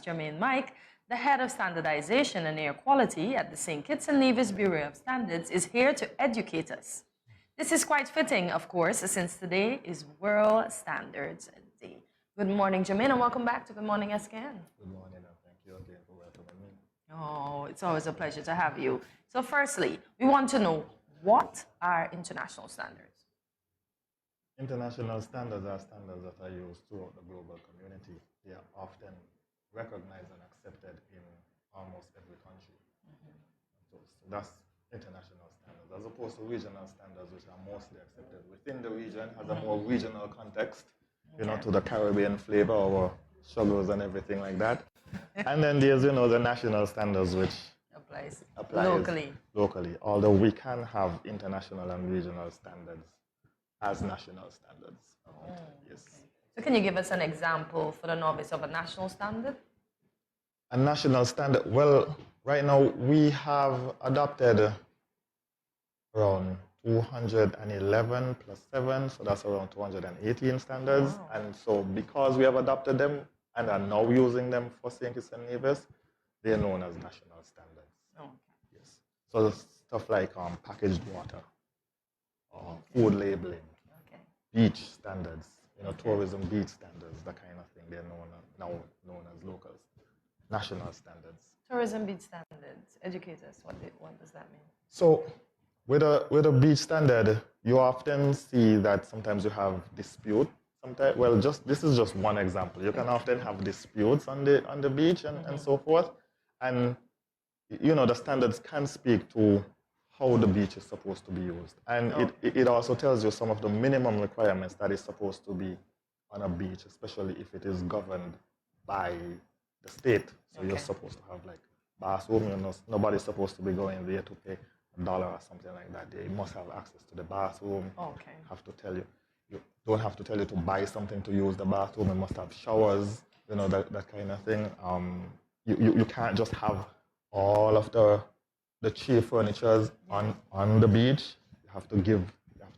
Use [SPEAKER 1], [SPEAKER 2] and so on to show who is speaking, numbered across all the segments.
[SPEAKER 1] Jermaine Mike, the head of Standardization and Air Quality at the St. Kitts and Nevis Bureau of Standards, is here to educate us. This is quite fitting, of course, since today is World Standards Day. Good morning, Jermaine, and welcome back to Good Morning, SKN.
[SPEAKER 2] Good morning, and thank you again for welcoming me.
[SPEAKER 1] Oh, it's always a pleasure to have you. So firstly, we want to know, what are international standards?
[SPEAKER 2] International standards are standards that are used throughout the global community. They are often recognized and accepted in almost every country. So that's international standards, as opposed to regional standards, which are mostly accepted within the region, has a more regional context, you know, to the Caribbean flavor or sugars and everything like that. And then there's, you know, the national standards, which applies locally, although we can have international and regional standards as national standards. Yes.
[SPEAKER 1] Okay. So can you give us an example for the novice of a national standard?
[SPEAKER 2] A national standard, well, right now we have adopted around 211 plus 7, so that's around 218 standards.
[SPEAKER 1] Wow.
[SPEAKER 2] And so because we have adopted them and are now using them for St. Kitts and Nevis, they're known as national standards.
[SPEAKER 1] Okay.
[SPEAKER 2] Yes. So stuff like packaged water, food labeling, beach standards, you know, tourism beach standards, that kind of thing. They're now known as local national standards.
[SPEAKER 1] Tourism beach standards. Educate us. What does that mean?
[SPEAKER 2] So with a beach standard, you often see that sometimes you have dispute. Sometimes, well, this is just one example. You can often have disputes on the beach and so forth. And you know, the standards can speak to how the beach is supposed to be used. And it also tells you some of the minimum requirements that is supposed to be on a beach, especially if it is governed by the state. So you're supposed to have like bathroom, you know, nobody's supposed to be going there to pay $1 or something like that. They must have access to the bathroom.
[SPEAKER 1] Okay.
[SPEAKER 2] Have to tell you don't have to tell you to buy something to use the bathroom. It must have showers, you know, that kind of thing. You can't just have all of the cheap furnitures on the beach. You have to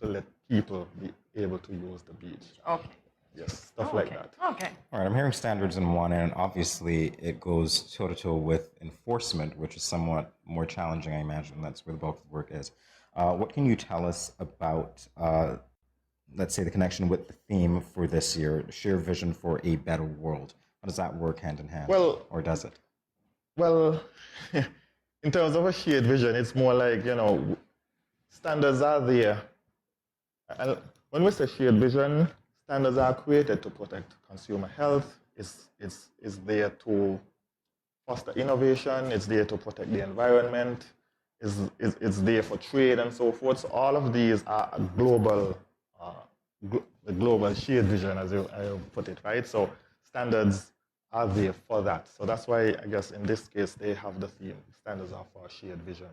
[SPEAKER 2] let people be able to use the beach.
[SPEAKER 1] Okay.
[SPEAKER 2] Yes, stuff like that.
[SPEAKER 1] Okay.
[SPEAKER 3] All right, I'm hearing standards in one, and obviously it goes toe-to-toe with enforcement, which is somewhat more challenging, I imagine. That's where the bulk of the work is. What can you tell us about, let's say, the connection with the theme for this year, Shared Vision for a Better World? How does that work hand in hand, or does it?
[SPEAKER 2] Well, in terms of a shared vision, it's more like, you know, standards are there. And when we say shared vision, standards are created to protect consumer health. It's there to foster innovation. It's there to protect the environment. It's there for trade and so forth. So all of these are a global shared vision, as I put it, right? So standards are there for that. So that's why, I guess, in this case, they have the theme. Standards are for a shared vision.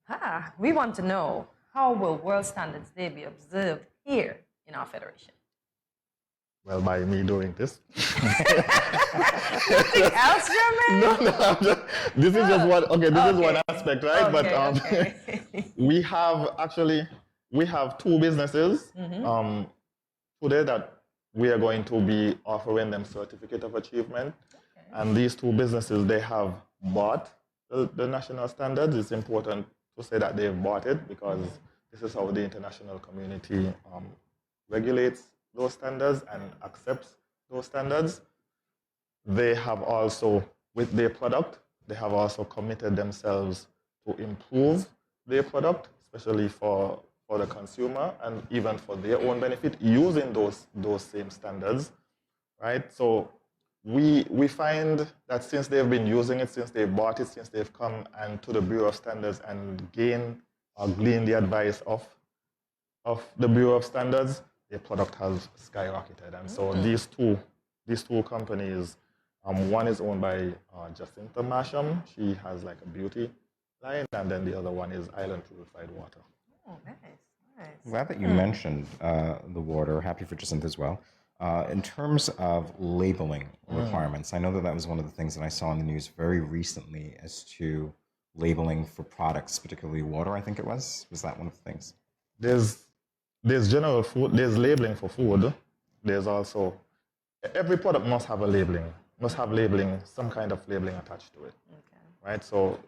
[SPEAKER 1] Okay. We want to know, how will World Standards Day be observed here in our federation?
[SPEAKER 2] Well, by me doing this.
[SPEAKER 1] Anything else, Jermaine?
[SPEAKER 2] No, this is just one. Okay, this is one aspect, right?
[SPEAKER 1] Okay,
[SPEAKER 2] but we have two businesses today that we are going to be offering them certificate of achievement. Okay. And these two businesses, they have bought the national standards. It's important to say that they've bought it, because this is how the international community regulates those standards and accepts those standards. They have also, with their product, they have also committed themselves to improve their product, especially for the consumer and even for their own benefit, using those same standards, right? So we find that since they've been using it, since they've bought it, since they've come and to the Bureau of Standards and glean the advice of the Bureau of Standards, their product has skyrocketed. And so these two companies, one is owned by Jacinta Masham. She has like a beauty line, and then the other one is Island Purified Water.
[SPEAKER 1] Oh, nice.
[SPEAKER 3] I'm glad that you mentioned the water. Happy for Jacinta as well. In terms of labeling requirements, I know that was one of the things that I saw in the news very recently as to labeling for products, particularly water, I think it was. Was that one of the things?
[SPEAKER 2] There's general food, there's labeling for food. There's also every product must have a labeling, must have labeling, some kind of labeling attached to it.
[SPEAKER 1] Okay.
[SPEAKER 2] Right? So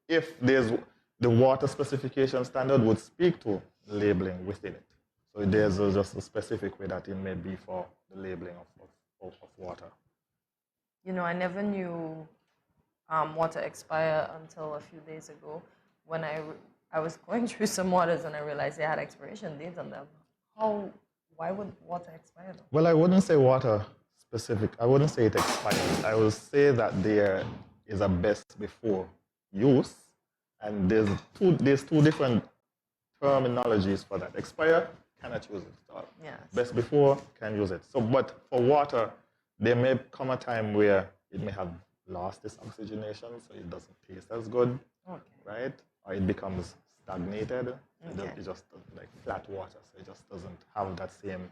[SPEAKER 2] if there's the water specification standard would speak to labeling within it. So there's just a specific way that it may be for the labeling of water.
[SPEAKER 1] You know, I never knew water expire until a few days ago when I was going through some waters and I realized they had expiration dates on them. Why would water expire though?
[SPEAKER 2] Well, I wouldn't say water specific. I wouldn't say it expires. I will say that there is a best before use, and there's two different terminologies for that. Expire, cannot use it at all.
[SPEAKER 1] Yes.
[SPEAKER 2] Best before, can use it. So, but for water, there may come a time where it may have lost its oxygenation, so it doesn't taste as good,
[SPEAKER 1] Okay.
[SPEAKER 2] right? Or it becomes stagnated.
[SPEAKER 1] Okay.
[SPEAKER 2] It just like flat water, so it just doesn't have that same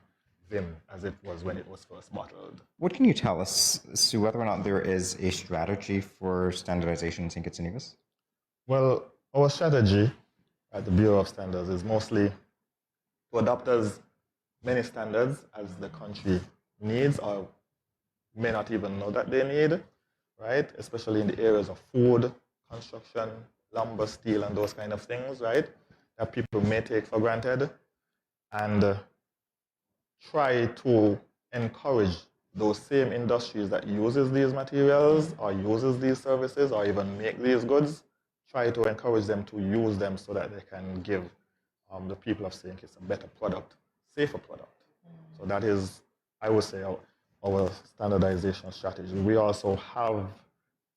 [SPEAKER 2] vim as it was when it was first bottled.
[SPEAKER 3] What can you tell us as to whether or not there is a strategy for standardization in St. Kitts and Nevis?
[SPEAKER 2] Well, our strategy at the Bureau of Standards is mostly to adopt as many standards as the country needs or may not even know that they need, right? Especially in the areas of food, construction, lumber, steel, and those kind of things, right? That people may take for granted, and try to encourage those same industries that uses these materials or uses these services or even make these goods, try to encourage them to use them so that they can give the people of St. Kitts a better product, safer product. So that is, I would say, our standardization strategy. We also have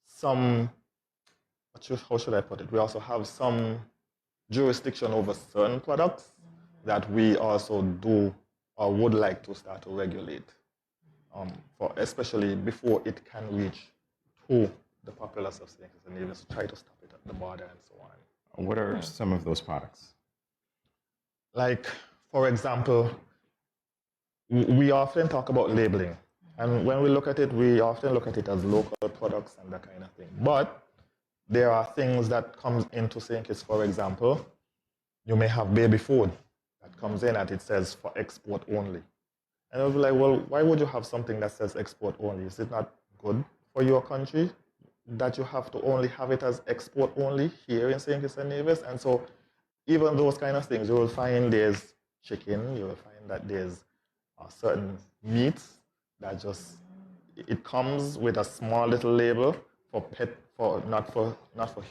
[SPEAKER 2] some, how should I put it? We also have some jurisdiction over certain products that we also do or would like to start to regulate, for especially before it can reach to the populace of St. Kitts and Nevis, try to stop it at the border and so on.
[SPEAKER 3] What are some of those products?
[SPEAKER 2] Like, for example, we often talk about labeling. And when we look at it, we often look at it as local products and that kind of thing. But there are things that comes into St. Kitts, for example, you may have baby food that comes in and it says for export only. And I'll be like, well, why would you have something that says export only? Is it not good for your country that you have to only have it as export only here in St. Kitts and Nevis? And so even those kind of things, you will find there's chicken, you will find that there's certain meats that just, it comes with a small little label for pet, not for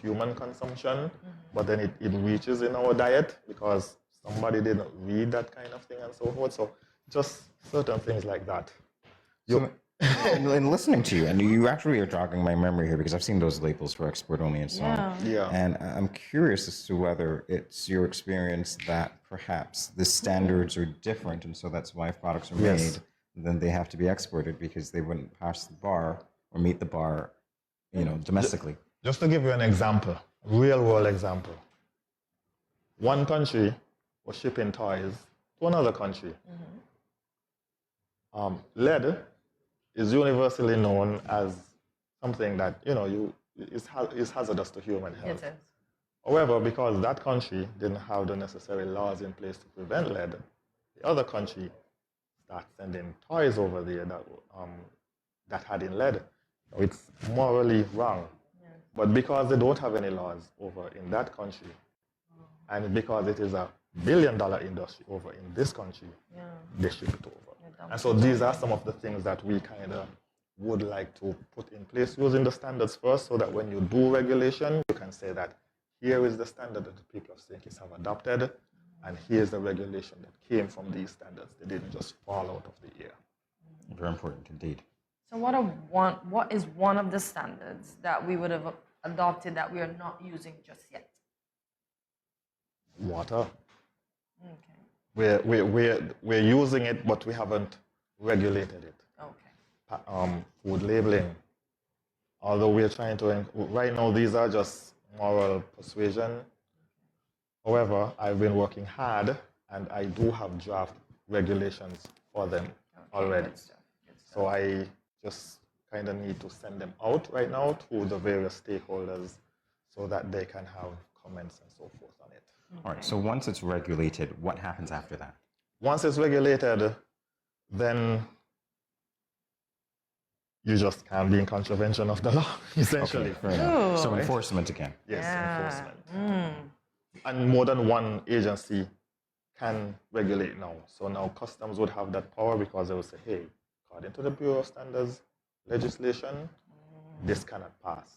[SPEAKER 2] human consumption, but then it reaches in our diet because somebody didn't read that kind of thing and so forth. So just certain things like that.
[SPEAKER 3] In listening to you, and you actually are jogging my memory here because I've seen those labels for export only and so on.
[SPEAKER 2] Yeah.
[SPEAKER 3] And I'm curious as to whether it's your experience that perhaps the standards are different, and so that's why if products are made, then they have to be exported because they wouldn't pass the bar or meet the bar, domestically.
[SPEAKER 2] Just to give you an example, real world example. One country was shipping toys to another country. Lead is universally known as something that, is hazardous to human health.
[SPEAKER 1] It is.
[SPEAKER 2] However, because that country didn't have the necessary laws in place to prevent lead, the other country started sending toys over there that had in lead. So it's morally wrong. Yeah. But because they don't have any laws over in that country, and because it is a billion-dollar industry over in this country, they ship it over. And so these are some of the things that we kind of would like to put in place using the standards first, so that when you do regulation, you can say that here is the standard that the people of St. Kitts have adopted, and here's the regulation that came from these standards. They didn't just fall out of the air.
[SPEAKER 3] Very important indeed.
[SPEAKER 1] So what is one of the standards that we would have adopted that we are not using just yet?
[SPEAKER 2] Water.
[SPEAKER 1] Okay.
[SPEAKER 2] We're using it, but we haven't regulated it.
[SPEAKER 1] Okay.
[SPEAKER 2] Food labeling. Although we're trying to, right now these are just moral persuasion. However, I've been working hard and I do have draft regulations for them already.
[SPEAKER 1] Good stuff.
[SPEAKER 2] So I just kind of need to send them out right now to the various stakeholders so that they can have comments and so forth on it.
[SPEAKER 3] All right, so once it's regulated, what happens after that?
[SPEAKER 2] Once it's regulated, then you just can't be in contravention of the law, essentially.
[SPEAKER 3] Okay, fair enough. So enforcement again.
[SPEAKER 2] Yes,
[SPEAKER 1] Yeah.
[SPEAKER 2] enforcement. And more than one agency can regulate now. So now customs would have that power because they will say, hey, according to the Bureau of Standards legislation, this cannot pass.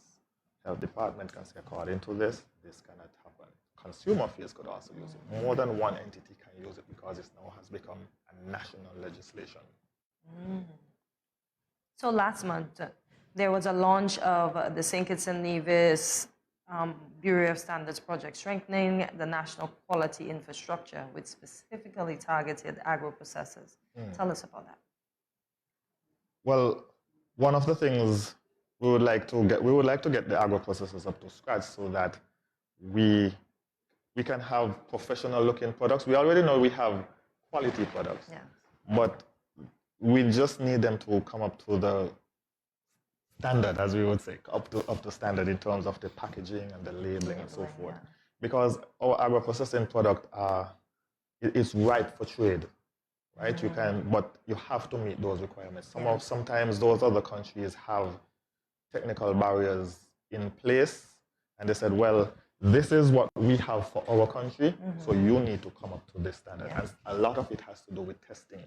[SPEAKER 2] Health Department can say, according to this cannot happen. Consumer Affairs could also use it. More than one entity can use it because it now has become a national legislation.
[SPEAKER 1] So last month, there was a launch of the St. Kitts and Nevis Bureau of Standards project, strengthening the national quality infrastructure with specifically targeted agroprocessors. Tell us about that.
[SPEAKER 2] Well, one of the things we would like to get the agroprocessors up to scratch so that we can have professional looking products. We already know we have quality products, but we just need them to come up to the standard, as we would say, up to standard in terms of the packaging and the labeling and so forth. Because our agroprocessing product it's ripe for trade, right? But you have to meet those requirements. Sometimes those other countries have technical barriers in place, and they said, well, this is what we have for our country, so you need to come up to this standard. And a lot of it has to do with testing,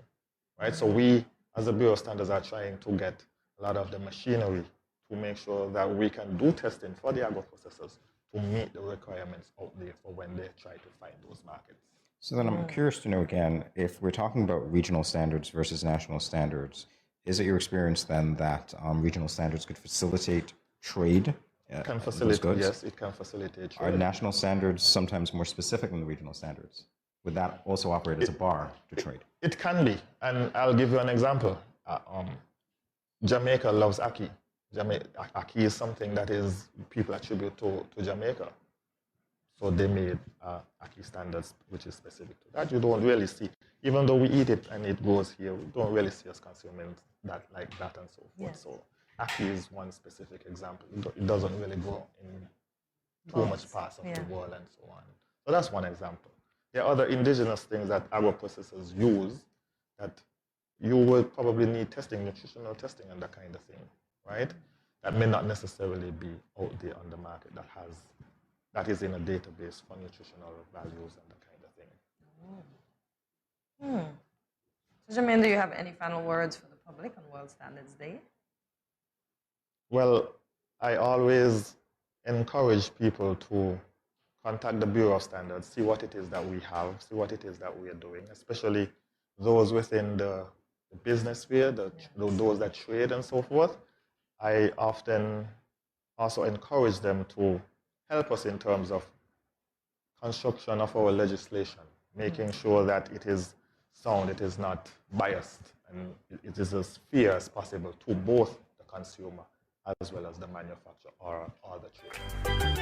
[SPEAKER 2] right? So we, as a Bureau of Standards, are trying to get a lot of the machinery to make sure that we can do testing for the agroprocessors to meet the requirements out there for when they try to find those markets.
[SPEAKER 3] So then I'm curious to know again, if we're talking about regional standards versus national standards, is it your experience then that regional standards could facilitate trade?
[SPEAKER 2] It can facilitate, yes, it can facilitate trade.
[SPEAKER 3] Are national standards sometimes more specific than the regional standards? Would that also operate as a bar to trade?
[SPEAKER 2] It can be, and I'll give you an example. Jamaica loves ackee. Ackee is something that is people attribute to Jamaica. So they made ackee standards, which is specific to that. You don't really see, even though we eat it and it grows here, we don't really see us consuming that like that and so forth. So ackee is one specific example. It doesn't really grow in too much parts of the world and so on. So that's one example. There are other indigenous things that agroprocessors use that you will probably need testing, nutritional testing and that kind of thing, right? That may not necessarily be out there on the market that is in a database for nutritional values and that kind of thing.
[SPEAKER 1] So Jermaine, do you have any final words for the public on World Standards Day?
[SPEAKER 2] Well, I always encourage people to contact the Bureau of Standards, see what it is that we have, see what it is that we are doing, especially those within the business sphere, those that trade and so forth. I often also encourage them to help us in terms of construction of our legislation, making sure that it is sound, it is not biased, and it is as fair as possible to both the consumer as well as the manufacturer or the trade.